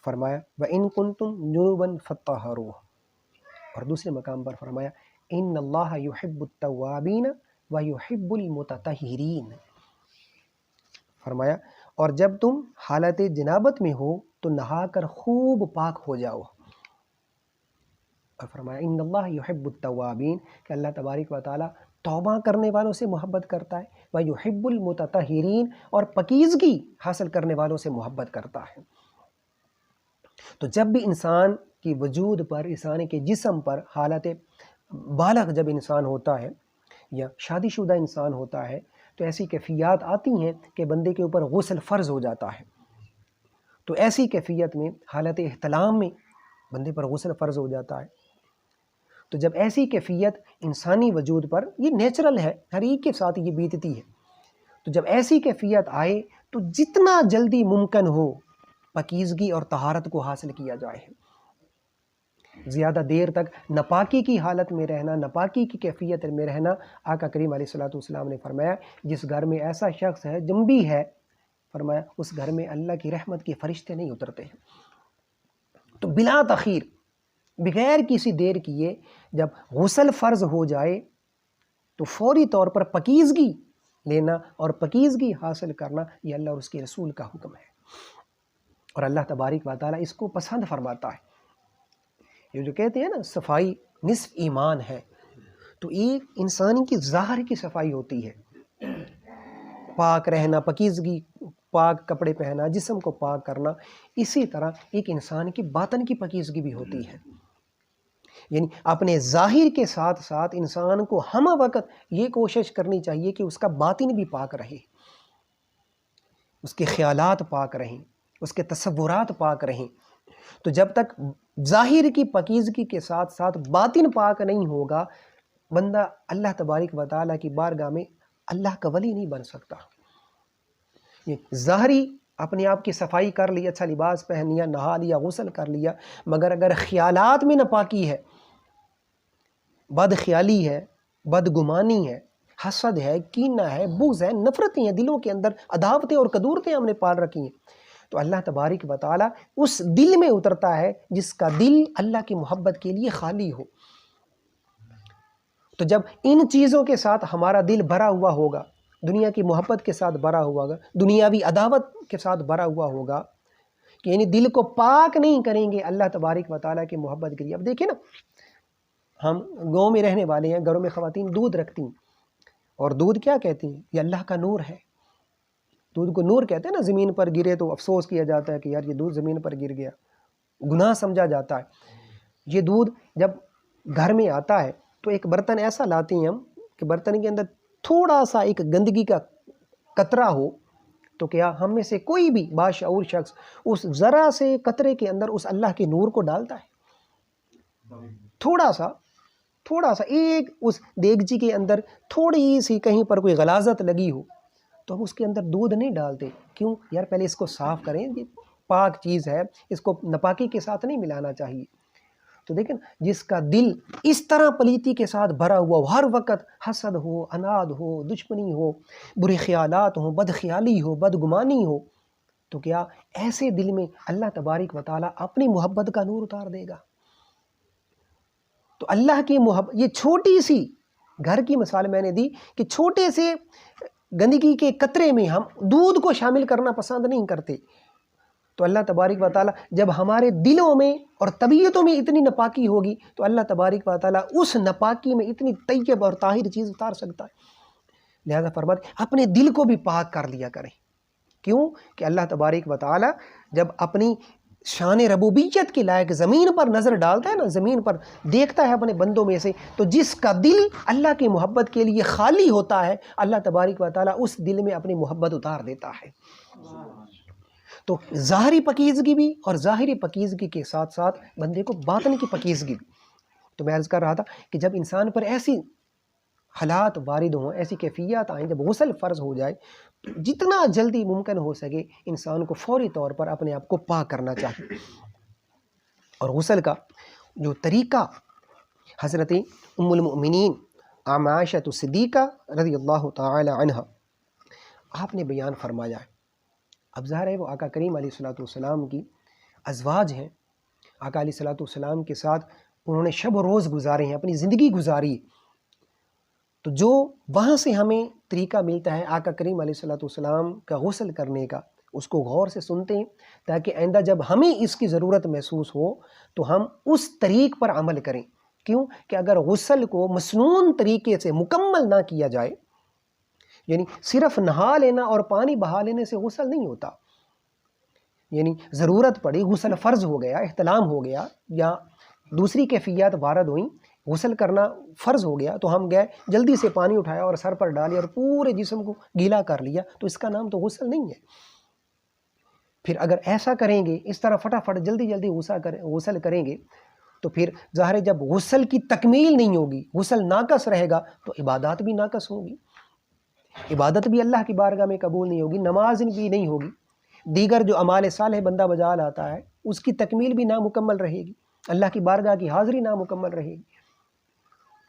فرمایا وَإِن كُنتُم جُنُبًا فَطَّهَّرُوا، اور دوسرے مقام پر فرمایا إِنَّ اللَّهَ يُحِبُّ التَّوَّابِينَ وَيُحِبُّ الْمُتَطَہِّرِينَ، فرمایا اور جب تم حالت جنابت میں ہو تو نہا کر خوب پاک ہو جاؤ، اور فرمایا ان اللہ یحب التوابین، کہ اللہ تبارک و تعالی توبہ کرنے والوں سے محبت کرتا ہے، ویحب المتطہرین، اور پاکیزگی حاصل کرنے والوں سے محبت کرتا ہے۔ تو جب بھی انسان کی وجود پر، انسان کے جسم پر حالت بالغ جب انسان ہوتا ہے یا شادی شدہ انسان ہوتا ہے تو ایسی کیفیات آتی ہیں کہ بندے کے اوپر غسل فرض ہو جاتا ہے، تو ایسی کیفیت میں حالت احتلام میں بندے پر غسل فرض ہو جاتا ہے۔ تو جب ایسی کیفیت انسانی وجود پر، یہ نیچرل ہے، ہر ایک کے ساتھ یہ بیتتی ہے، تو جب ایسی کیفیت آئے تو جتنا جلدی ممکن ہو پاکیزگی اور طہارت کو حاصل کیا جائے۔ زیادہ دیر تک ناپاکی کی حالت میں رہنا، ناپاکی کی کیفیت میں رہنا، آقا کریم علیہ الصلوۃ والسلام نے فرمایا جس گھر میں ایسا شخص ہے جنبی ہے، فرمایا اس گھر میں اللہ کی رحمت کے فرشتے نہیں اترتے ہیں۔ تو بلا تاخیر، بغیر کسی دیر کیے جب غسل فرض ہو جائے تو فوری طور پر پاکیزگی لینا اور پاکیزگی حاصل کرنا، یہ اللہ اور اس کے رسول کا حکم ہے، اور اللہ تبارک و تعالیٰ اس کو پسند فرماتا ہے۔ یہ جو کہتے ہیں نا صفائی نصف ایمان ہے، تو ایک انسان کی ظاہر کی صفائی ہوتی ہے، پاک رہنا، پاکیزگی، پاک کپڑے پہنا، جسم کو پاک کرنا، اسی طرح ایک انسان کی باطن کی پاکیزگی بھی ہوتی ہے۔ یعنی اپنے ظاہر کے ساتھ ساتھ انسان کو ہم وقت یہ کوشش کرنی چاہیے کہ اس کا باطن بھی پاک رہے، اس کے خیالات پاک رہیں، اس کے تصورات پاک رہیں۔ تو جب تک ظاہر کی پاکیزگی کے ساتھ ساتھ باطن پاک نہیں ہوگا، بندہ اللہ تبارک و تعالیٰ کی بارگاہ میں اللہ کا ولی نہیں بن سکتا۔ یہ ظاہری اپنے آپ کی صفائی کر لی، اچھا لباس پہن لیا، نہا لیا، غسل کر لیا، مگر اگر خیالات میں ناپاکی ہے، بد خیالی ہے، بدگمانی ہے، حسد ہے، کینہ ہے، بغض ہے، نفرتیں ہیں دلوں کے اندر، عداوتیں اور قدورتیں ہم نے پال رکھی ہیں، تو اللہ تبارک و تعالیٰ اس دل میں اترتا ہے جس کا دل اللہ کی محبت کے لیے خالی ہو۔ تو جب ان چیزوں کے ساتھ ہمارا دل بھرا ہوا ہوگا، دنیا کی محبت کے ساتھ بھرا ہوا ہوگا، دنیاوی عداوت کے ساتھ بھرا ہوا ہوگا، کہ یعنی دل کو پاک نہیں کریں گے اللہ تبارک و تعالیٰ کی محبت کے لیے۔ اب دیکھیں نا، ہم گاؤں میں رہنے والے ہیں، گھروں میں خواتین دودھ رکھتی ہیں، اور دودھ کیا کہتی ہیں؟ یہ اللہ کا نور ہے۔ دودھ کو نور کہتے ہیں نا، زمین پر گرے تو افسوس کیا جاتا ہے کہ یار یہ دودھ زمین پر گر گیا، گناہ سمجھا جاتا ہے۔ یہ دودھ جب گھر میں آتا ہے تو ایک برتن ایسا لاتے ہیں ہم کہ برتن کے اندر تھوڑا سا ایک گندگی کا قطرہ ہو، تو کیا ہم میں سے کوئی بھی باشعور شخص اس ذرا سے قطرے کے اندر اس اللہ کے نور کو ڈالتا ہے؟ تھوڑا سا ایک اس دیگچی کے اندر تھوڑی سی کہیں پر کوئی غلاظت لگی ہو تو ہم اس کے اندر دودھ نہیں ڈالتے، کیوں؟ یار پہلے اس کو صاف کریں، یہ پاک چیز ہے، اس کو ناپاکی کے ساتھ نہیں ملانا چاہیے۔ تو دیکھیں جس کا دل اس طرح پلیتی کے ساتھ بھرا ہوا ہو، ہر وقت حسد ہو، اناد ہو، دشمنی ہو، برے خیالات ہوں، بد خیالی ہو، بدگمانی ہو، تو کیا ایسے دل میں اللہ تبارک و تعالیٰ اپنی محبت کا نور اتار دے گا؟ تو اللہ کی محبت، یہ چھوٹی سی گھر کی مثال میں نے دی کہ چھوٹے سے گندگی کے قطرے میں ہم دودھ کو شامل کرنا پسند نہیں کرتے، تو اللہ تبارک و تعالیٰ جب ہمارے دلوں میں اور طبیعتوں میں اتنی ناپاکی ہوگی تو اللہ تبارک و تعالیٰ اس ناپاکی میں اتنی طیب اور طاہر چیز اتار سکتا ہے۔ لہذا فرماتے اپنے دل کو بھی پاک کر لیا کریں، کیوں کہ اللہ تبارک و تعالیٰ جب اپنی شان ربوبیت کے لائق زمین پر نظر ڈالتا ہے نا، زمین پر دیکھتا ہے اپنے بندوں میں سے، تو جس کا دل اللہ کی محبت کے لیے خالی ہوتا ہے، اللہ تبارک و تعالیٰ اس دل میں اپنی محبت اتار دیتا ہے۔ تو ظاہری پاکیزگی بھی، اور ظاہری پاکیزگی کے ساتھ ساتھ بندے کو باطن کی پاکیزگی بھی۔ تو میں عرض کر رہا تھا کہ جب انسان پر ایسی حالات وارد ہوں، ایسی کیفیات آئیں، جب غسل فرض ہو جائے تو جتنا جلدی ممکن ہو سکے انسان کو فوری طور پر اپنے آپ کو پاک کرنا چاہیے۔ اور غسل کا جو طریقہ حضرت ام المؤمنین عائشہ صدیقہ رضی اللہ تعالی عنہ آپ نے بیان فرمایا ہے۔ اب ظاہر ہے وہ آقا کریم علیہ الصلوۃ والسلام کی ازواج ہیں آقا علیہ الصلوۃ والسلام کے ساتھ انہوں نے شب و روز گزارے ہیں، اپنی زندگی گزاری، تو جو وہاں سے ہمیں طریقہ ملتا ہے آقا کریم علیہ الصلوۃ والسلام کا غسل کرنے کا، اس کو غور سے سنتے ہیں تاکہ آئندہ جب ہمیں اس کی ضرورت محسوس ہو تو ہم اس طریق پر عمل کریں۔ کیوں کہ اگر غسل کو مسنون طریقے سے مکمل نہ کیا جائے، یعنی صرف نہا لینا اور پانی بہا لینے سے غسل نہیں ہوتا، یعنی ضرورت پڑی، غسل فرض ہو گیا، احتلام ہو گیا یا دوسری کیفیات وارد ہوئیں، غسل کرنا فرض ہو گیا تو ہم گئے جلدی سے پانی اٹھایا اور سر پر ڈالیا اور پورے جسم کو گیلا کر لیا، تو اس کا نام تو غسل نہیں ہے۔ پھر اگر ایسا کریں گے، اس طرح فٹافٹ جلدی جلدی غسل کریں گے، تو پھر ظاہر ہے جب غسل کی تکمیل نہیں ہوگی، غسل ناقص رہے گا تو عبادات بھی ناقص ہوگی، عبادت بھی اللہ کی بارگاہ میں قبول نہیں ہوگی، نماز بھی نہیں ہوگی، دیگر جو اعمال صالح بندہ بجا لاتا ہے اس کی تکمیل بھی نامکمل رہے گی، اللہ کی بارگاہ کی حاضری نامکمل رہے گی۔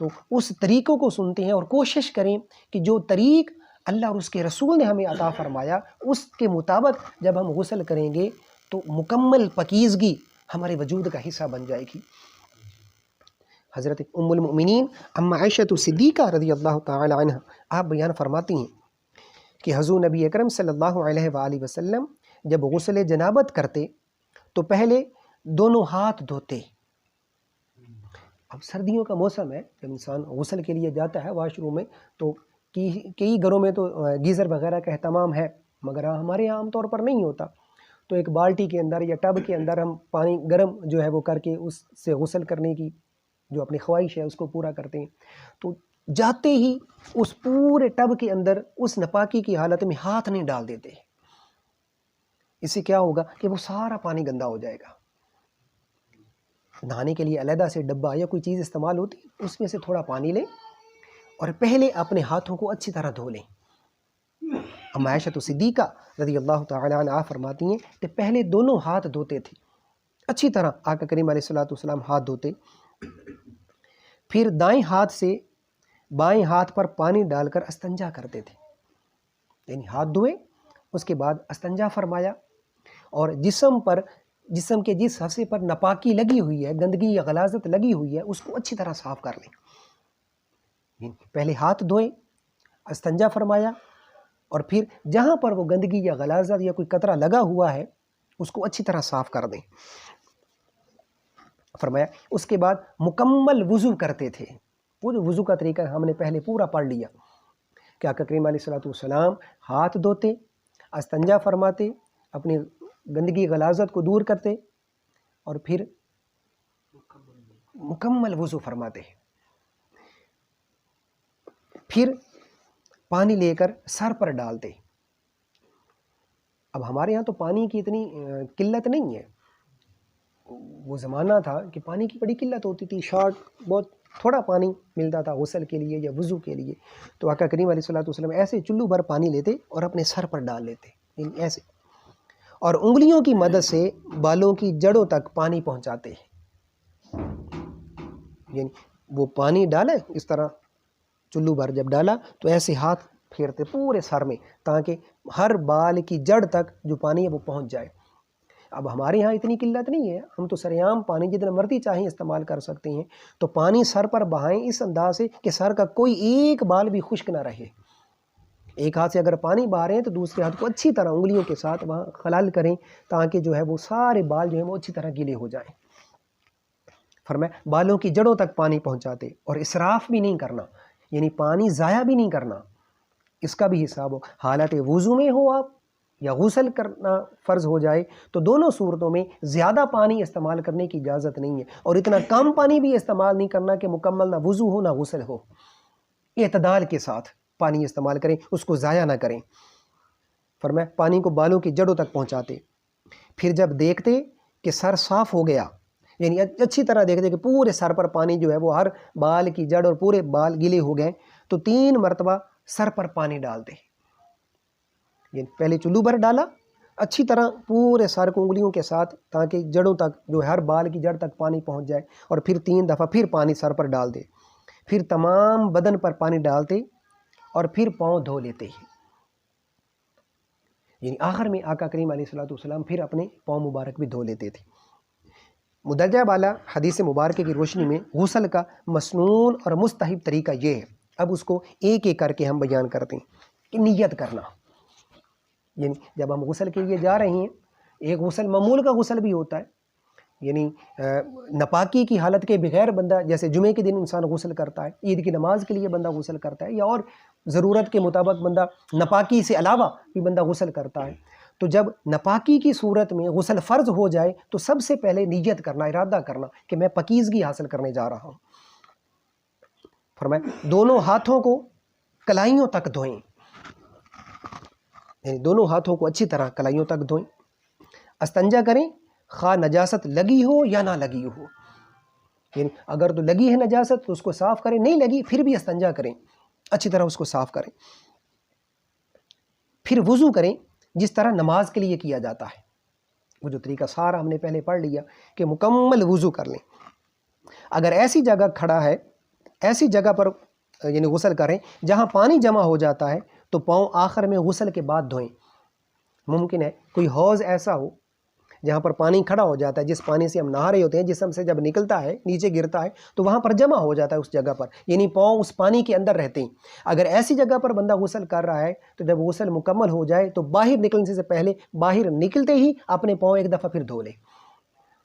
تو اس طریقوں کو سنتے ہیں اور کوشش کریں کہ جو طریق اللہ اور اس کے رسول نے ہمیں عطا فرمایا اس کے مطابق جب ہم غسل کریں گے تو مکمل پاکیزگی ہمارے وجود کا حصہ بن جائے گی۔ حضرت ام المؤمنین ام عائشہ صدیقہ رضی اللہ تعالی عنہ آپ بیان فرماتی ہیں کہ حضور نبی اکرم صلی اللہ علیہ وآلہ وسلم جب غسل جنابت کرتے تو پہلے دونوں ہاتھ دھوتے۔ اب سردیوں کا موسم ہے، جب انسان غسل کے لیے جاتا ہے واش روم میں تو کئی گھروں میں تو گیزر وغیرہ کا اہتمام ہے، مگر ہمارے یہاں عام طور پر نہیں ہوتا، تو ایک بالٹی کے اندر یا ٹب کے اندر ہم پانی گرم جو ہے وہ کر کے اس سے غسل کرنے کی جو اپنی خواہش ہے اس کو پورا کرتے ہیں۔ تو جاتے ہی اس پورے ٹب کے اندر اس ناپاکی کی حالت میں ہاتھ نہیں ڈال دیتے، اس سے کیا ہوگا کہ وہ سارا پانی گندا ہو جائے گا۔ نہانے کے لیے علیحدہ سے ڈبہ یا کوئی چیز استعمال ہوتی ہے، اس میں سے تھوڑا پانی لیں اور پہلے اپنے ہاتھوں کو اچھی طرح دھو لیں۔ ام عائشہ صدیقہ رضی اللہ تعالی عنہا فرماتی ہیں کہ پہلے دونوں ہاتھ دھوتے تھے، اچھی طرح آقا کریم علیہ الصلوۃ والسلام ہاتھ دھوتے، پھر دائیں ہاتھ سے بائیں ہاتھ پر پانی ڈال کر استنجا کرتے تھے، یعنی ہاتھ دھوئے اس کے بعد استنجا فرمایا، اور جسم کے جس حصے پر ناپاکی لگی ہوئی ہے، گندگی یا غلاظت لگی ہوئی ہے، اس کو اچھی طرح صاف کر لیں۔ پہلے ہاتھ دھوئے، استنجا فرمایا، اور پھر جہاں پر وہ گندگی یا غلاظت یا کوئی قطرہ لگا ہوا ہے اس کو اچھی طرح صاف کر دیں۔ فرمایا اس کے بعد مکمل وضو کرتے تھے۔ وہ جو وضو کا طریقہ ہم نے پہلے پورا پڑھ لیا کہ آقا کریم علیہ الصلوۃ والسلام ہاتھ دھوتے، استنجا فرماتے، اپنی گندگی غلاظت کو دور کرتے اور پھر مکمل وضو فرماتے، پھر پانی لے کر سر پر ڈالتے۔ اب ہمارے ہاں تو پانی کی اتنی قلت نہیں ہے، وہ زمانہ تھا کہ پانی کی بڑی قلت ہوتی تھی، شارٹ بہت تھوڑا پانی ملتا تھا غسل کے لیے یا وضو کے لیے، تو آقا کریم علیہ الصلوۃ والسلام ایسے چلو بھر پانی لیتے اور اپنے سر پر ڈال لیتے، یعنی ایسے، اور انگلیوں کی مدد سے بالوں کی جڑوں تک پانی پہنچاتے ہیں، یعنی وہ پانی ڈالے اس طرح چلو بھر جب ڈالا تو ایسے ہاتھ پھیرتے پورے سر میں تاکہ ہر بال کی جڑ تک جو پانی ہے وہ پہنچ جائے۔ اب ہمارے یہاں اتنی قلت نہیں ہے، ہم تو سریعام پانی جتنا مرضی چاہیں استعمال کر سکتے ہیں، تو پانی سر پر بہائیں اس انداز سے کہ سر کا کوئی ایک بال بھی خشک نہ رہے۔ ایک ہاتھ سے اگر پانی بہا رہے ہیں تو دوسرے ہاتھ کو اچھی طرح انگلیوں کے ساتھ وہاں خلال کریں تاکہ جو ہے وہ سارے بال جو ہیں وہ اچھی طرح گیلے ہو جائیں۔ فرمایا بالوں کی جڑوں تک پانی پہنچاتے، اور اسراف بھی نہیں کرنا، یعنی پانی ضائع بھی نہیں کرنا، اس کا بھی حساب ہو۔ حالت وضو میں ہو آپ یا غسل کرنا فرض ہو جائے تو دونوں صورتوں میں زیادہ پانی استعمال کرنے کی اجازت نہیں ہے، اور اتنا کم پانی بھی استعمال نہیں کرنا کہ مکمل نہ وضو ہو نہ غسل ہو۔ اعتدال کے ساتھ پانی استعمال کریں، اس کو ضائع نہ کریں۔ فرمایا پانی کو بالوں کی جڑوں تک پہنچاتے، پھر جب دیکھتے کہ سر صاف ہو گیا، یعنی اچھی طرح دیکھتے کہ پورے سر پر پانی جو ہے وہ ہر بال کی جڑ اور پورے بال گیلے ہو گئے، تو 3 مرتبہ سر پر پانی ڈالتے، یعنی پہلے چلو بھر ڈالا اچھی طرح پورے سر کو انگلیوں کے ساتھ تاکہ جڑوں تک جو ہر بال کی جڑ تک پانی پہنچ جائے، اور پھر 3 دفعہ پھر پانی سر پر ڈال دے، پھر تمام بدن پر پانی ڈالتے اور پھر پاؤں دھو لیتے ہیں۔ یعنی آخر میں آقا کریم علیہ الصلوۃ والسلام پھر اپنے پاؤں مبارک بھی دھو لیتے تھے۔ مدرجہ بالا حدیث مبارکہ کی روشنی میں غسل کا مسنون اور مستحب طریقہ یہ ہے، اب اس کو ایک ایک کر کے ہم بیان کرتے ہیں کہ نیت کرنا، یعنی جب ہم غسل کے لیے جا رہے ہیں، ایک غسل معمول کا غسل بھی ہوتا ہے، یعنی نپاکی کی حالت کے بغیر بندہ، جیسے جمعے کے دن انسان غسل کرتا ہے، عید کی نماز کے لیے بندہ غسل کرتا ہے، یا اور ضرورت کے مطابق بندہ نپاکی سے علاوہ بھی بندہ غسل کرتا ہے۔ تو جب نپاکی کی صورت میں غسل فرض ہو جائے تو سب سے پہلے نیت کرنا، ارادہ کرنا کہ میں پاکیزگی حاصل کرنے جا رہا ہوں۔ فرمایا دونوں ہاتھوں کو کلائیوں تک دھوئیں، یعنی دونوں ہاتھوں کو اچھی طرح کلائیوں تک دھوئیں، استنجا کریں، خواہ نجاست لگی ہو یا نہ لگی ہو، یعنی اگر تو لگی ہے نجاست تو اس کو صاف کریں، نہیں لگی پھر بھی استنجا کریں، اچھی طرح اس کو صاف کریں۔ پھر وضو کریں جس طرح نماز کے لیے کیا جاتا ہے، وہ جو طریقہ سارا ہم نے پہلے پڑھ لیا کہ مکمل وضو کر لیں۔ اگر ایسی جگہ کھڑا ہے، ایسی جگہ پر یعنی غسل کریں جہاں پانی جمع ہو جاتا ہے تو پاؤں آخر میں غسل کے بعد دھوئیں۔ ممکن ہے کوئی حوض ایسا ہو جہاں پر پانی کھڑا ہو جاتا ہے، جس پانی سے ہم نہا رہے ہوتے ہیں، جسم سے جب نکلتا ہے نیچے گرتا ہے تو وہاں پر جمع ہو جاتا ہے اس جگہ پر، یعنی پاؤں اس پانی کے اندر رہتے ہیں۔ اگر ایسی جگہ پر بندہ غسل کر رہا ہے تو جب غسل مکمل ہو جائے تو باہر نکلنے سے پہلے، باہر نکلتے ہی اپنے پاؤں ایک دفعہ پھر دھو لے،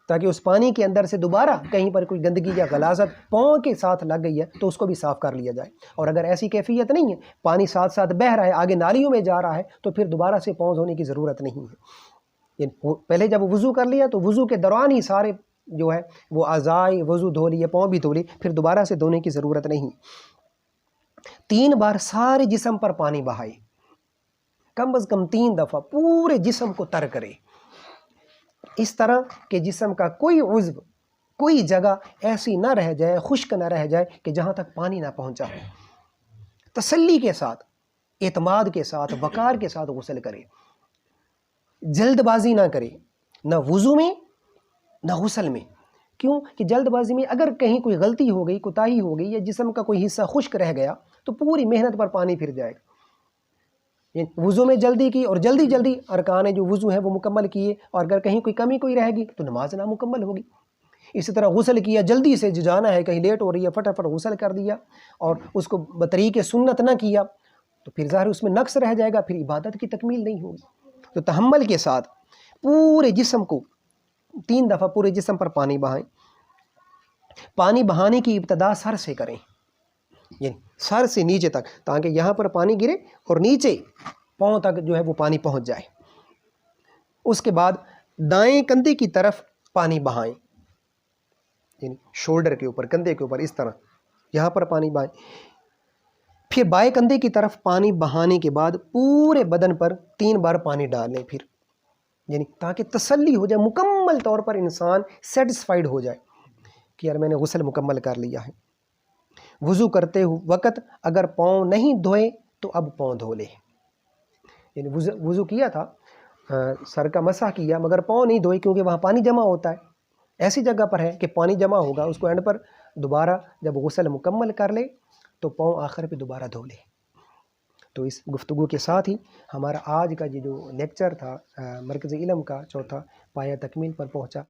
تاکہ اس پانی کے اندر سے دوبارہ کہیں پر کوئی گندگی یا غلاظت پاؤں کے ساتھ لگ گئی ہے تو اس کو بھی صاف کر لیا جائے۔ اور اگر ایسی کیفیت نہیں ہے، پانی ساتھ ساتھ بہہ رہا ہے، آگے نالیوں میں جا رہا ہے، تو پھر دوبارہ سے پاؤں دھونے کی ضرورت نہیں ہے۔ پہلے جب وضو کر لیا تو وضو کے دوران ہی سارے جو ہے وہ اعضائے وضو دھو لیے، پاؤں بھی دھو لیے، پھر دوبارہ سے دھونے کی ضرورت نہیں۔ 3 بار سارے جسم پر پانی بہائے، کم از کم 3 دفعہ پورے جسم کو تر کرے، اس طرح کہ جسم کا کوئی عضو، کوئی جگہ ایسی نہ رہ جائے، خشک نہ رہ جائے کہ جہاں تک پانی نہ پہنچا ہو۔ تسلی کے ساتھ، اعتماد کے ساتھ، وقار کے ساتھ غسل کرے، جلد بازی نہ کرے، نہ وضو میں نہ غسل میں۔ کیوں کہ جلد بازی میں اگر کہیں کوئی غلطی ہو گئی، کوتاہی ہو گئی، یا جسم کا کوئی حصہ خشک رہ گیا تو پوری محنت پر پانی پھر جائے گا۔ وضو میں جلدی کی اور جلدی جلدی ارکان جو وضو ہیں وہ مکمل کیے، اور اگر کہیں کوئی کمی کوئی رہ گی تو نماز نامکمل ہوگی۔ اسی طرح غسل کیا، جلدی سے جو جانا ہے، کہیں لیٹ ہو رہی ہے، فٹافٹ غسل کر دیا اور اس کو بطریق سنت نہ کیا تو پھر ظاہر اس میں نقص رہ جائے گا، پھر عبادت کی تکمیل نہیں ہوگی۔ تو تحمل کے ساتھ پورے جسم کو 3 دفعہ پورے جسم پر پانی بہائیں۔ پانی بہانے کی ابتدا سر سے کریں، یعنی سر سے نیچے تک، تاکہ یہاں پر پانی گرے اور نیچے پاؤں تک جو ہے وہ پانی پہنچ جائے۔ اس کے بعد دائیں کندھے کی طرف پانی بہائیں، یعنی شولڈر کے اوپر، کندھے کے اوپر، اس طرح یہاں پر پانی بہائیں۔ پھر بائیں کندھے کی طرف پانی بہانے کے بعد پورے بدن پر 3 بار پانی ڈالیں، پھر یعنی تاکہ تسلی ہو جائے، مکمل طور پر انسان سیٹسفائیڈ ہو جائے کہ یار میں نے غسل مکمل کر لیا ہے۔ وضو کرتے وقت اگر پاؤں نہیں دھوئے تو اب پاؤں دھو لے، یعنی وضو کیا تھا، سر کا مسح کیا، مگر پاؤں نہیں دھوئے کیونکہ وہاں پانی جمع ہوتا ہے، ایسی جگہ پر ہے کہ پانی جمع ہوگا، اس کو اینڈ پر دوبارہ جب غسل مکمل کر لے تو پاؤں آخر پہ دوبارہ دھو لے۔ تو اس گفتگو کے ساتھ ہی ہمارا آج کا یہ جو لیکچر تھا مرکز علم کا چوتھا پایہ تکمیل پر پہنچا۔